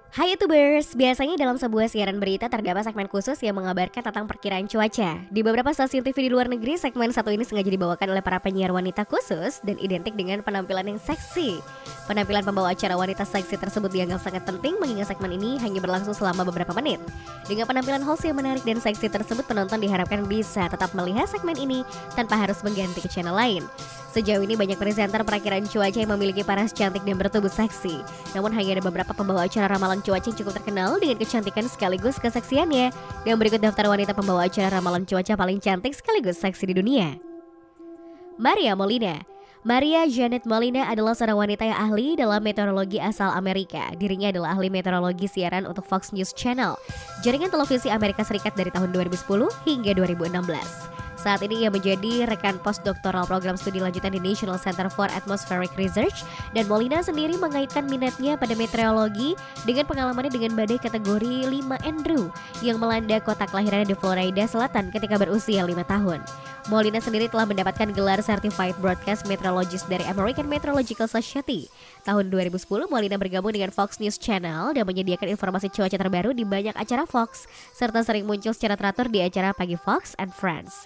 Hai YouTubers, biasanya dalam sebuah siaran berita terdapat segmen khusus yang mengabarkan tentang perkiraan cuaca. Di beberapa stasiun TV di luar negeri, segmen satu ini sengaja dibawakan oleh para penyiar wanita khusus dan identik dengan penampilan yang seksi. Penampilan pembawa acara wanita seksi tersebut dianggap sangat penting mengingat segmen ini hanya berlangsung selama beberapa menit. Dengan penampilan host yang menarik dan seksi tersebut, penonton diharapkan bisa tetap melihat segmen ini tanpa harus mengganti ke channel lain. Sejauh ini banyak presenter perakiraan cuaca yang memiliki paras cantik dan bertubuh seksi. Namun hanya ada beberapa pembawa acara ramalan cuaca yang cukup terkenal dengan kecantikan sekaligus keseksiannya. Dan berikut daftar wanita pembawa acara ramalan cuaca paling cantik sekaligus seksi di dunia. Maria Molina. Maria Janet Molina adalah seorang wanita yang ahli dalam meteorologi asal Amerika. Dirinya adalah ahli meteorologi siaran untuk Fox News Channel, jaringan televisi Amerika Serikat dari tahun 2010 hingga 2016. Saat ini ia menjadi rekan postdoktoral program studi lanjutan di National Center for Atmospheric Research, dan Molina sendiri mengaitkan minatnya pada meteorologi dengan pengalamannya dengan badai kategori 5 Andrew yang melanda kota kelahirannya di Florida Selatan ketika berusia 5 tahun. Molina sendiri telah mendapatkan gelar Certified Broadcast Meteorologist dari American Meteorological Society. Tahun 2010, Molina bergabung dengan Fox News Channel dan menyediakan informasi cuaca terbaru di banyak acara Fox, serta sering muncul secara teratur di acara Pagi Fox and Friends.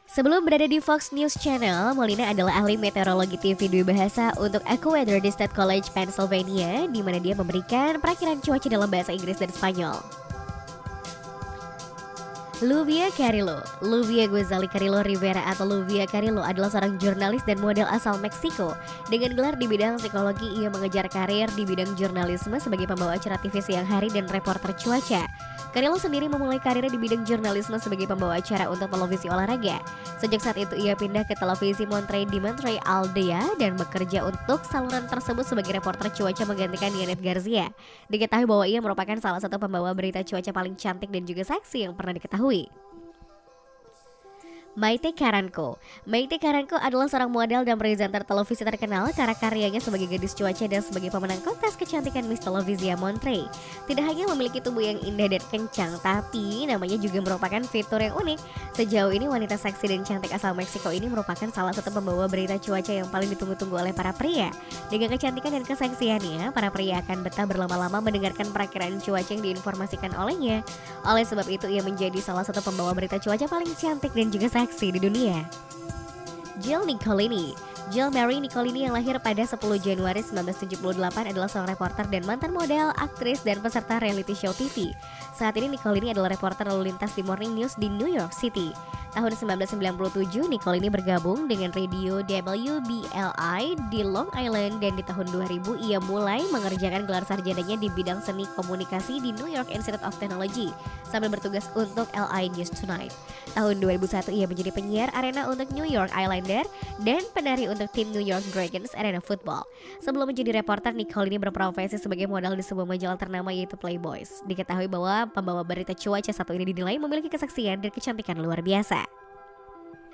Sebelum berada di Fox News Channel, Molina adalah ahli meteorologi TV dua bahasa untuk AccuWeather di State College, Pennsylvania, di mana dia memberikan perakiran cuaca dalam bahasa Inggris dan Spanyol. Luvia Carrillo. Luvia Guazali Carrillo Rivera atau Luvia Carrillo adalah seorang jurnalis dan model asal Meksiko. Dengan gelar di bidang psikologi, ia mengejar karir di bidang jurnalisme sebagai pembawa acara TV siang hari dan reporter cuaca. Carrillo sendiri memulai karirnya di bidang jurnalisme sebagai pembawa acara untuk televisi olahraga. Sejak saat itu ia pindah ke televisi Monterey di Monterey Aldea dan bekerja untuk saluran tersebut sebagai reporter cuaca menggantikan Yanet Garcia. Diketahui bahwa ia merupakan salah satu pembawa berita cuaca paling cantik dan juga seksi yang pernah diketahui. Maite Karanko. Maite Karanko adalah seorang model dan presenter televisi terkenal karena karyanya sebagai gadis cuaca dan sebagai pemenang kontes kecantikan Miss Televisia Monterey. Tidak hanya memiliki tubuh yang indah dan kencang, tapi namanya juga merupakan fitur yang unik. Sejauh ini wanita seksi dan cantik asal Meksiko ini merupakan salah satu pembawa berita cuaca yang paling ditunggu-tunggu oleh para pria. Dengan kecantikan dan keseksiannya, para pria akan betah berlama-lama mendengarkan perakiraan cuaca yang diinformasikan olehnya. Oleh sebab itu, ia menjadi salah satu pembawa berita cuaca paling cantik dan juga seksi di dunia. Jill Nicolini. Jill Mary Nicolini yang lahir pada 10 Januari 1978 adalah seorang reporter dan mantan model, aktris, dan peserta reality show TV. Saat ini Nicolini adalah reporter lalu lintas di Morning News di New York City. Tahun 1997, Nicolini bergabung dengan radio WBLI di Long Island, dan di tahun 2000 ia mulai mengerjakan gelar sarjananya di bidang seni komunikasi di New York Institute of Technology sambil bertugas untuk LI News Tonight. Tahun 2001 ia menjadi penyiar arena untuk New York Islander dan penari untuk tim New York Dragons Arena Football. Sebelum menjadi reporter, Nicolini berprofesi sebagai model di sebuah majalah ternama yaitu Playboys. Diketahui bahwa pembawa berita cuaca satu ini dinilai memiliki keseksian dan kecantikan luar biasa.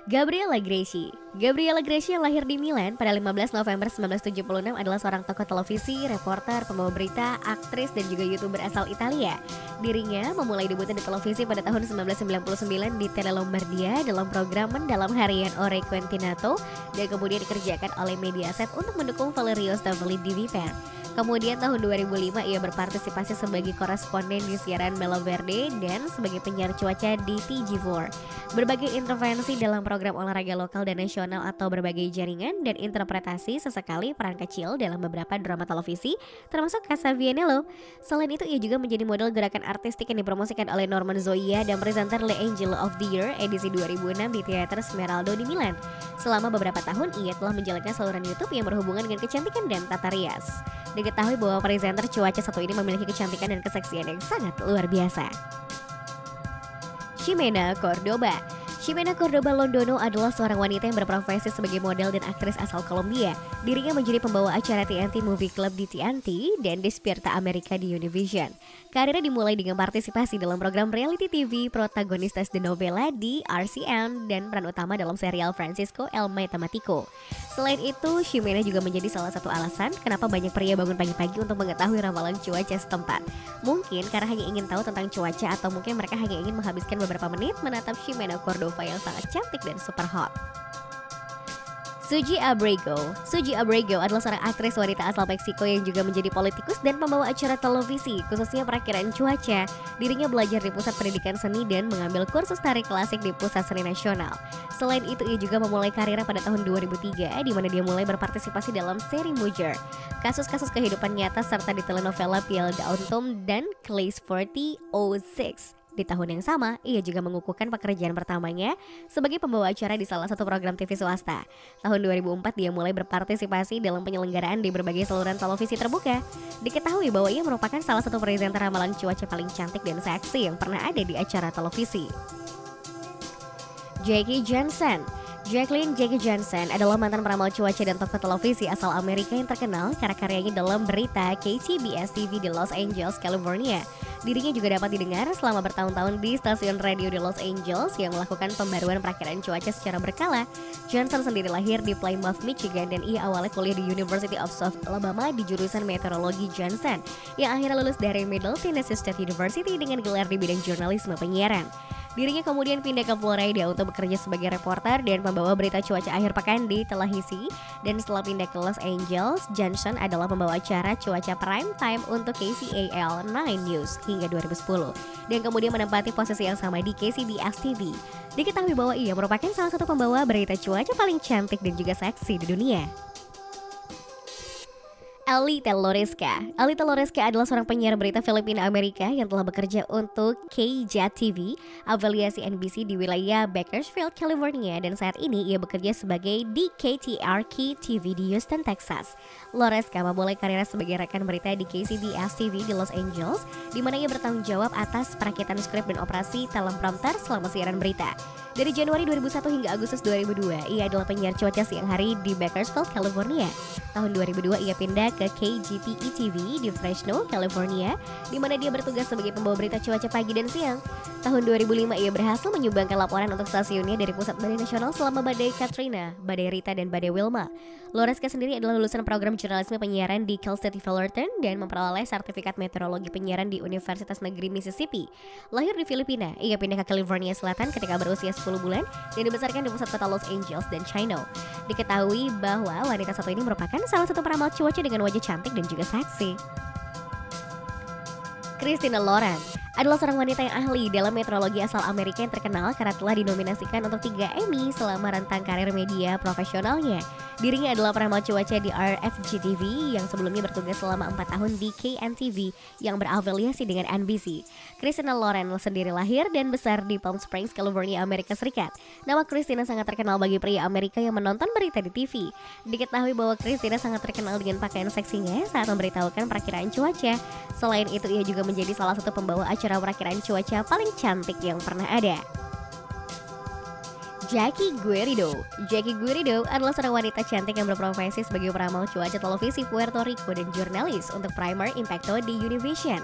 Gabriela Greci. Gabriela Greci yang lahir di Milan pada 15 November 1976 adalah seorang tokoh televisi, reporter, pembawa berita, aktris, dan juga YouTuber asal Italia. Dirinya memulai debutnya di televisi pada tahun 1999 di Tele Lombardia dalam program Mendalam Harian Ore Quintinato, dan kemudian dikerjakan oleh Mediaset untuk mendukung Valerio Stavelli di Vipen. Kemudian tahun 2005 ia berpartisipasi sebagai koresponden di siaran Melo Verde dan sebagai penyiar cuaca di TG4. Berbagai intervensi dalam program olahraga lokal dan nasional atau berbagai jaringan dan interpretasi sesekali peran kecil dalam beberapa drama televisi termasuk Casa Vianello. Selain itu ia juga menjadi model gerakan artistik yang dipromosikan oleh Norman Zoya dan presenter Le Angel of the Year edisi 2006 di Teater Smeraldo di Milan. Selama beberapa tahun ia telah menjalankan saluran YouTube yang berhubungan dengan kecantikan dan tata rias. Diketahui bahwa presenter cuaca satu ini memiliki kecantikan dan keseksian yang sangat luar biasa. Ximena Cordoba. Ximena Cordoba Londono adalah seorang wanita yang berprofesi sebagai model dan aktris asal Kolombia. Dirinya menjadi pembawa acara TNT Movie Club di TNT dan Despierta America di Univision. Karirnya dimulai dengan partisipasi dalam program reality TV, protagonistas de novela di RCN, dan peran utama dalam serial Francisco El Matematico. Selain itu, Ximena juga menjadi salah satu alasan kenapa banyak pria bangun pagi-pagi untuk mengetahui ramalan cuaca setempat. Mungkin karena hanya ingin tahu tentang cuaca, atau mungkin mereka hanya ingin menghabiskan beberapa menit menatap Ximena Cordoba yang sangat cantik dan super hot. Suji Abrego adalah seorang aktris wanita asal Meksiko yang juga menjadi politikus dan pembawa acara televisi, khususnya perakiraan cuaca. Dirinya belajar di Pusat Pendidikan Seni dan mengambil kursus tari klasik di Pusat Seni Nasional. Selain itu, ia juga memulai karirnya pada tahun 2003, di mana dia mulai berpartisipasi dalam seri Mujer, kasus-kasus kehidupan nyata serta di telenovela Piel Dauntum dan Class 4006. Di tahun yang sama, ia juga mengukuhkan pekerjaan pertamanya sebagai pembawa acara di salah satu program TV swasta. Tahun 2004, dia mulai berpartisipasi dalam penyelenggaraan di berbagai saluran televisi terbuka. Diketahui bahwa ia merupakan salah satu presenter ramalan cuaca paling cantik dan seksi yang pernah ada di acara televisi. Jackie Johnson adalah mantan peramal cuaca dan tokoh televisi asal Amerika yang terkenal karena karyanya dalam berita KTBS TV di Los Angeles, California. Dirinya juga dapat didengar selama bertahun-tahun di stasiun radio di Los Angeles yang melakukan pembaruan perakiraan cuaca secara berkala. Johnson sendiri lahir di Plymouth, Michigan, dan ia awalnya kuliah di University of South Alabama di jurusan meteorologi Johnson, yang akhirnya lulus dari Middle Tennessee State University dengan gelar di bidang jurnalisme penyiaran. Dirinya kemudian pindah ke Florida untuk bekerja sebagai reporter dan membawa berita cuaca akhir pekan di televisi. Dan setelah pindah ke Los Angeles, Johnson adalah pembawa acara cuaca prime time untuk KCAL 9 News hingga 2010. Dan kemudian menempati posisi yang sama di KCBS TV. Diketahui bahwa ia merupakan salah satu pembawa berita cuaca paling cantik dan juga seksi di dunia. Alita Loresca adalah seorang penyiar berita Filipina Amerika yang telah bekerja untuk KJAT TV, afiliasi NBC di wilayah Bakersfield, California, dan saat ini ia bekerja sebagai di KTRK TV di Houston, Texas. Loresca memulai karirnya sebagai rekan berita di KCBS TV di Los Angeles, di mana ia bertanggung jawab atas perakitan skrip dan operasi teleprompter selama siaran berita. Dari Januari 2001 hingga Agustus 2002, ia adalah penyiar cuaca siang hari di Bakersfield, California. Tahun 2002, ia pindah ke KGPE TV di Fresno, California, di mana dia bertugas sebagai pembawa berita cuaca pagi dan siang. Tahun 2005, ia berhasil menyumbangkan laporan untuk stasiunnya dari Pusat Badai Nasional selama Badai Katrina, Badai Rita, dan Badai Wilma. Loresca sendiri adalah lulusan program jurnalisme penyiaran di Cal State Fullerton dan memperoleh sertifikat meteorologi penyiaran di Universitas Negeri Mississippi. Lahir di Filipina, ia pindah ke California Selatan ketika berusia 10 bulan dan dibesarkan di pusat kota Los Angeles dan Chino. Diketahui bahwa wanita satu ini merupakan salah satu peramal cuaca dengan wajah cantik dan juga seksi. Christina Loren adalah seorang wanita yang ahli dalam meteorologi asal Amerika yang terkenal karena telah dinominasikan untuk 3 Emmy selama rentang karir media profesionalnya. Dirinya adalah peramal cuaca di RFG TV yang sebelumnya bertugas selama 4 tahun di KNTV yang berafiliasi dengan NBC. Christina Loren sendiri lahir dan besar di Palm Springs, California, Amerika Serikat. Nama Christina sangat terkenal bagi pria Amerika yang menonton berita di TV. Diketahui bahwa Christina sangat terkenal dengan pakaian seksinya saat memberitahukan perakiraan cuaca. Selain itu, ia juga menjadi salah satu pembawa acara perakiraan cuaca paling cantik yang pernah ada. Jackie Guerido adalah seorang wanita cantik yang berprofesi sebagai peramal cuaca televisi Puerto Rico dan jurnalis untuk Primer Impacto di Univision.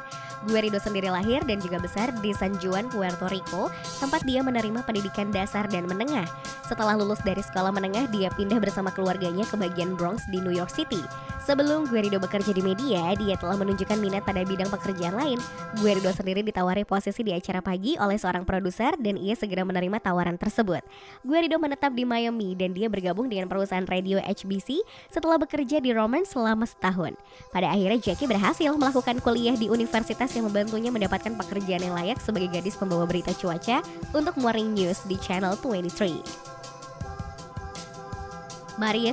Guerido sendiri lahir dan juga besar di San Juan, Puerto Rico, tempat dia menerima pendidikan dasar dan menengah. Setelah lulus dari sekolah menengah, dia pindah bersama keluarganya ke bagian Bronx di New York City. Sebelum Guerido bekerja di media, dia telah menunjukkan minat pada bidang pekerjaan lain. Guerido sendiri ditawari posisi di acara pagi oleh seorang produser dan ia segera menerima tawaran tersebut. Guerido menetap di Miami dan dia bergabung dengan perusahaan radio HBC setelah bekerja di Romance selama setahun. Pada akhirnya Jackie berhasil melakukan kuliah di universitas yang membantunya mendapatkan pekerjaan yang layak sebagai gadis pembawa berita cuaca untuk Morning News di Channel 23. Maria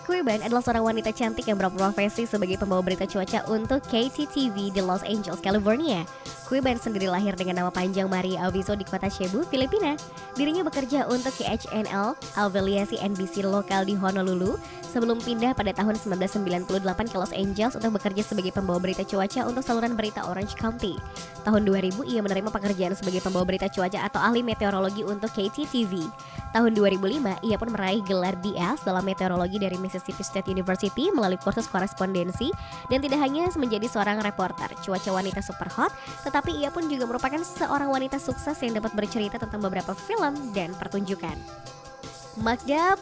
Cuiban adalah seorang wanita cantik yang berprofesi sebagai pembawa berita cuaca untuk KTTV di Los Angeles, California. Cuiban sendiri lahir dengan nama panjang Maria Aviso di kota Cebu, Filipina. Dirinya bekerja untuk KHNL, afiliasi NBC lokal di Honolulu, sebelum pindah pada tahun 1998 ke Los Angeles untuk bekerja sebagai pembawa berita cuaca untuk saluran berita Orange County. Tahun 2000 ia menerima pekerjaan sebagai pembawa berita cuaca atau ahli meteorologi untuk KTTV. Tahun 2005 ia pun meraih gelar BS dalam meteorologi dari Mississippi State University melalui kursus korespondensi dan tidak hanya menjadi seorang reporter cuaca wanita super hot, tetapi ia pun juga merupakan seorang wanita sukses yang dapat bercerita tentang beberapa film dan pertunjukan. Magda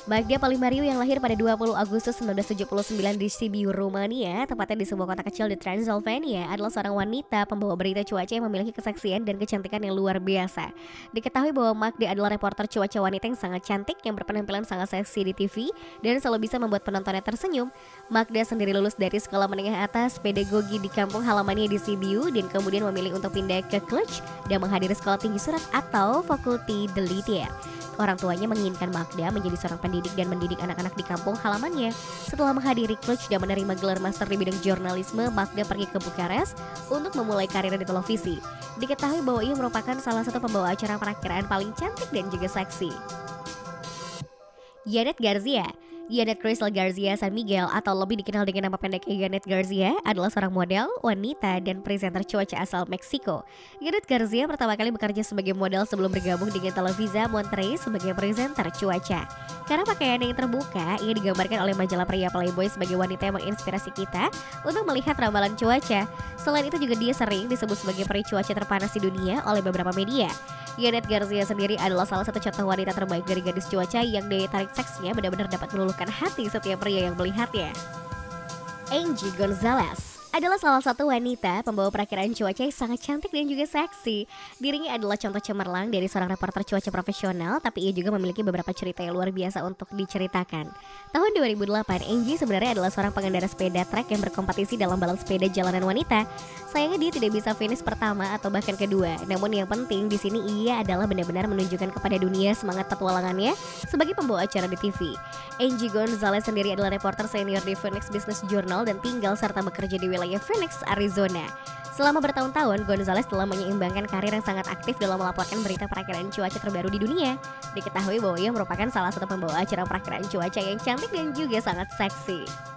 Magda Polimariu yang lahir pada 20 Agustus 1979 di Sibiu, Rumania, tepatnya di sebuah kota kecil di Transylvania, adalah seorang wanita pembawa berita cuaca yang memiliki keseksian dan kecantikan yang luar biasa. Diketahui bahwa Magda adalah reporter cuaca wanita yang sangat cantik yang berpenampilan sangat seksi di TV dan selalu bisa membuat penontonnya tersenyum. Magda sendiri lulus dari sekolah menengah atas pedagogi di kampung halamannya di Sibiu dan kemudian memilih untuk pindah ke Cluj dan menghadiri sekolah tinggi surat atau Fakulti de Litier. Orang tuanya menginginkan Magda menjadi seorang pendidik dan mendidik anak-anak di kampung halamannya. Setelah menghadiri Cluj dan menerima gelar master di bidang jurnalisme, Magda pergi ke Bukares untuk memulai karir di televisi. Diketahui bahwa ia merupakan salah satu pembawa acara perakiraan paling cantik dan juga seksi. Janet Garcia. Janet Crystal Garcia San Miguel atau lebih dikenal dengan nama pendek Janet Garcia adalah seorang model, wanita, dan presenter cuaca asal Meksiko. Janet Garcia pertama kali bekerja sebagai model sebelum bergabung dengan Televisa Monterrey sebagai presenter cuaca. Karena pakaian yang terbuka, ia digambarkan oleh majalah pria Playboy sebagai wanita yang menginspirasi kita untuk melihat ramalan cuaca. Selain itu juga dia sering disebut sebagai peri cuaca terpanas di dunia oleh beberapa media. Janet Garcia sendiri adalah salah satu contoh wanita terbaik dari gadis cuaca yang daya tarik seksnya benar-benar dapat meluluhkan hati setiap pria yang melihatnya. Angie Gonzalez adalah salah satu wanita pembawa perakiraan cuaca yang sangat cantik dan juga seksi. Dirinya adalah contoh cemerlang dari seorang reporter cuaca profesional, tapi ia juga memiliki beberapa cerita yang luar biasa untuk diceritakan. Tahun 2008, Angie sebenarnya adalah seorang pengendara sepeda trek yang berkompetisi dalam balap sepeda jalanan wanita. Sayangnya dia tidak bisa finish pertama atau bahkan kedua. Namun yang penting di sini ia adalah benar-benar menunjukkan kepada dunia semangat petualangannya sebagai pembawa acara di TV. Angie Gonzalez sendiri adalah reporter senior di Phoenix Business Journal dan tinggal serta bekerja di wilayah Phoenix, Arizona. Selama bertahun-tahun, Gonzalez telah menyeimbangkan karir yang sangat aktif dalam melaporkan berita perakiraan cuaca terbaru di dunia. Diketahui bahwa ia merupakan salah satu pembawa acara perakiraan cuaca yang cantik dan juga sangat seksi.